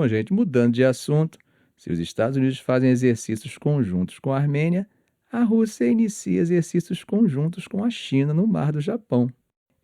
Bom, gente, mudando de assunto, se os Estados Unidos fazem exercícios conjuntos com a Armênia, a Rússia inicia exercícios conjuntos com a China no Mar do Japão.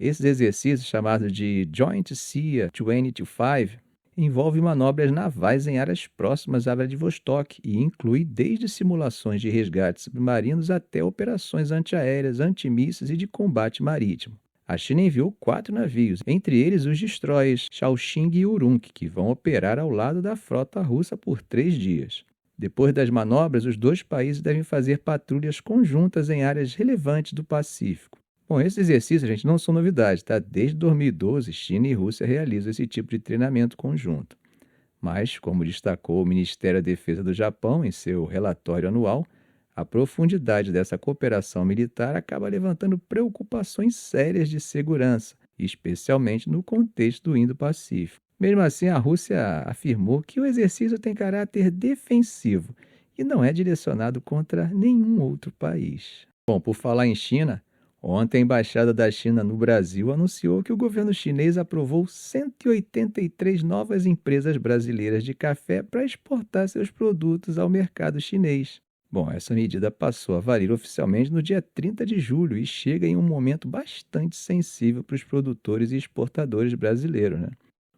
Esses exercícios, chamados de Joint Sea 2025, envolvem manobras navais em áreas próximas a Vladivostok e inclui desde simulações de resgate submarinos até operações antiaéreas, antimísseis e de combate marítimo. A China enviou 4 navios, entre eles os destroyers Shaoxing e Urumqi, que vão operar ao lado da frota russa por 3 dias. Depois das manobras, os dois países devem fazer patrulhas conjuntas em áreas relevantes do Pacífico. Bom, esses exercícios, gente, não são novidade, tá? Desde 2012, China e Rússia realizam esse tipo de treinamento conjunto. Mas, como destacou o Ministério da Defesa do Japão em seu relatório anual, a profundidade dessa cooperação militar acaba levantando preocupações sérias de segurança, especialmente no contexto do Indo-Pacífico. Mesmo assim, a Rússia afirmou que o exercício tem caráter defensivo e não é direcionado contra nenhum outro país. Bom, por falar em China, ontem a Embaixada da China no Brasil anunciou que o governo chinês aprovou 183 novas empresas brasileiras de café para exportar seus produtos ao mercado chinês. Bom, essa medida passou a valer oficialmente no dia 30 de julho e chega em um momento bastante sensível para os produtores e exportadores brasileiros, né?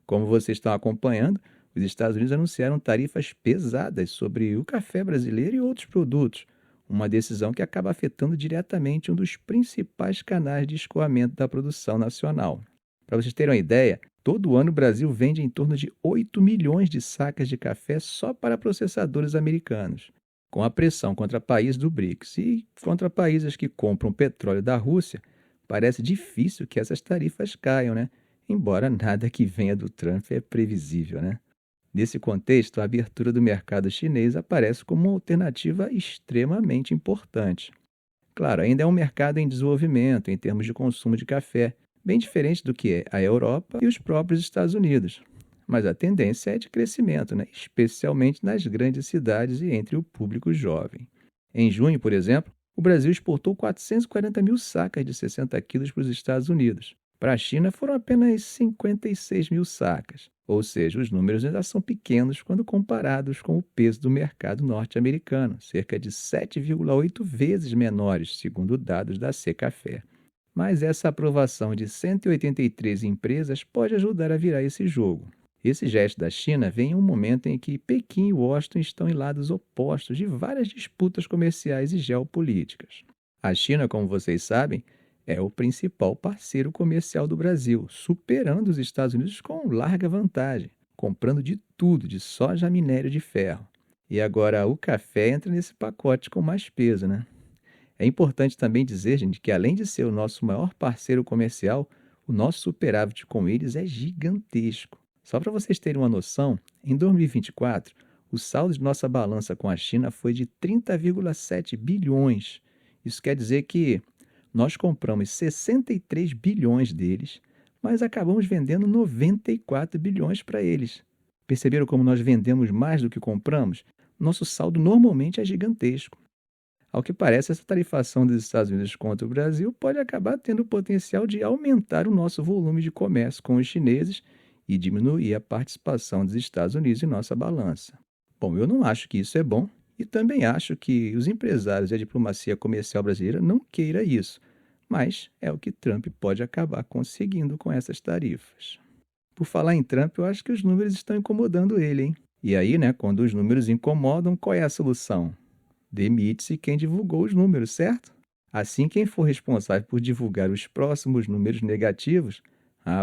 Como vocês estão acompanhando, os Estados Unidos anunciaram tarifas pesadas sobre o café brasileiro e outros produtos, uma decisão que acaba afetando diretamente um dos principais canais de escoamento da produção nacional. Para vocês terem uma ideia, todo ano o Brasil vende em torno de 8 milhões de sacas de café só para processadores americanos. Com a pressão contra países do BRICS e contra países que compram petróleo da Rússia, parece difícil que essas tarifas caiam, né? Embora nada que venha do Trump é previsível, né? Nesse contexto, a abertura do mercado chinês aparece como uma alternativa extremamente importante. Claro, ainda é um mercado em desenvolvimento em termos de consumo de café, bem diferente do que é a Europa e os próprios Estados Unidos. Mas a tendência é de crescimento, né? Especialmente nas grandes cidades e entre o público jovem. Em junho, por exemplo, o Brasil exportou 440 mil sacas de 60 quilos para os Estados Unidos. Para a China foram apenas 56 mil sacas, ou seja, os números ainda são pequenos quando comparados com o peso do mercado norte-americano, cerca de 7,8 vezes menores, segundo dados da Secafé. Mas essa aprovação de 183 empresas pode ajudar a virar esse jogo. Esse gesto da China vem em um momento em que Pequim e Washington estão em lados opostos de várias disputas comerciais e geopolíticas. A China, como vocês sabem, é o principal parceiro comercial do Brasil, superando os Estados Unidos com larga vantagem, comprando de tudo, de soja a minério de ferro. E agora o café entra nesse pacote com mais peso, né? É importante também dizer, gente, que além de ser o nosso maior parceiro comercial, o nosso superávit com eles é gigantesco. Só para vocês terem uma noção, em 2024, o saldo de nossa balança com a China foi de 30,7 bilhões. Isso quer dizer que nós compramos 63 bilhões deles, mas acabamos vendendo 94 bilhões para eles. Perceberam como nós vendemos mais do que compramos? Nosso saldo normalmente é gigantesco. Ao que parece, essa tarifação dos Estados Unidos contra o Brasil pode acabar tendo o potencial de aumentar o nosso volume de comércio com os chineses e diminuir a participação dos Estados Unidos em nossa balança. Bom, eu não acho que isso é bom e também acho que os empresários e a diplomacia comercial brasileira não queira isso, mas é o que Trump pode acabar conseguindo com essas tarifas. Por falar em Trump, eu acho que os números estão incomodando ele, hein? E aí, né, quando os números incomodam, qual é a solução? Demite-se quem divulgou os números, certo? Assim, quem for responsável por divulgar os próximos números negativos,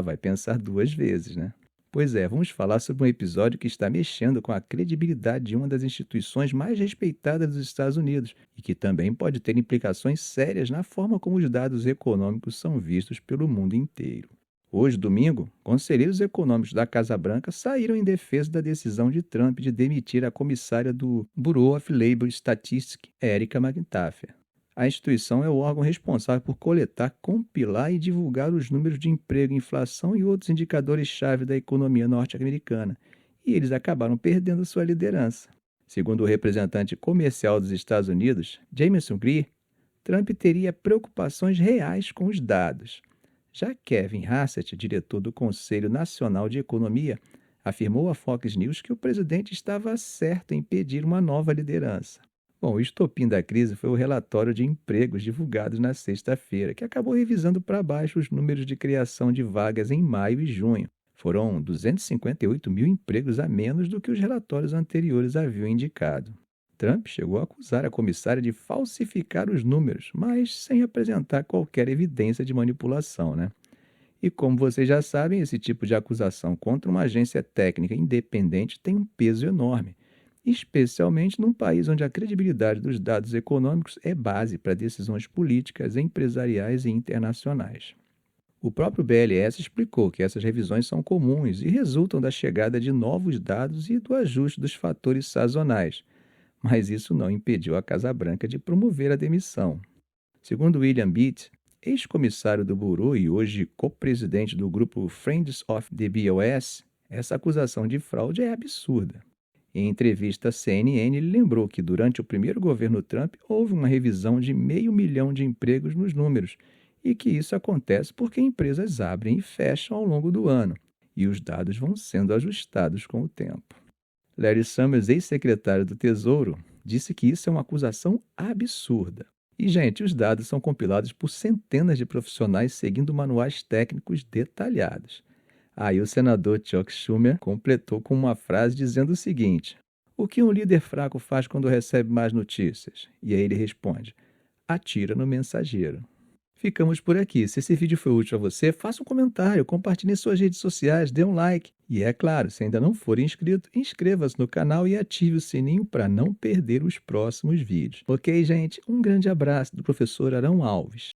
vai pensar 2 vezes, né? Pois é, vamos falar sobre um episódio que está mexendo com a credibilidade de uma das instituições mais respeitadas dos Estados Unidos e que também pode ter implicações sérias na forma como os dados econômicos são vistos pelo mundo inteiro. Hoje, domingo, conselheiros econômicos da Casa Branca saíram em defesa da decisão de Trump de demitir a comissária do Bureau of Labor Statistics, Erica McIntyre. A instituição é o órgão responsável por coletar, compilar e divulgar os números de emprego, inflação e outros indicadores-chave da economia norte-americana, e eles acabaram perdendo sua liderança. Segundo o representante comercial dos Estados Unidos, Jameson Greer, Trump teria preocupações reais com os dados. Já Kevin Hassett, diretor do Conselho Nacional de Economia, afirmou à Fox News que o presidente estava certo em pedir uma nova liderança. Bom, o estopim da crise foi o relatório de empregos divulgado na sexta-feira, que acabou revisando para baixo os números de criação de vagas em maio e junho. Foram 258 mil empregos a menos do que os relatórios anteriores haviam indicado. Trump chegou a acusar a comissária de falsificar os números, mas sem apresentar qualquer evidência de manipulação, né? E como vocês já sabem, esse tipo de acusação contra uma agência técnica independente tem um peso enorme, especialmente num país onde a credibilidade dos dados econômicos é base para decisões políticas, empresariais e internacionais. O próprio BLS explicou que essas revisões são comuns e resultam da chegada de novos dados e do ajuste dos fatores sazonais, mas isso não impediu a Casa Branca de promover a demissão. Segundo William Bitt, ex-comissário do Bureau e hoje co-presidente do grupo Friends of the BOS, essa acusação de fraude é absurda. Em entrevista à CNN, ele lembrou que durante o primeiro governo Trump houve uma revisão de 500.000 de empregos nos números e que isso acontece porque empresas abrem e fecham ao longo do ano e os dados vão sendo ajustados com o tempo. Larry Summers, ex-secretário do Tesouro, disse que isso é uma acusação absurda. E, gente, os dados são compilados por centenas de profissionais seguindo manuais técnicos detalhados. Aí o senador Chuck Schumer completou com uma frase dizendo o seguinte: o que um líder fraco faz quando recebe mais notícias? E aí ele responde: atira no mensageiro. Ficamos por aqui. Se esse vídeo foi útil a você, faça um comentário, compartilhe em suas redes sociais, dê um like. E é claro, se ainda não for inscrito, inscreva-se no canal e ative o sininho para não perder os próximos vídeos. Ok, gente? Um grande abraço do professor Arão Alves.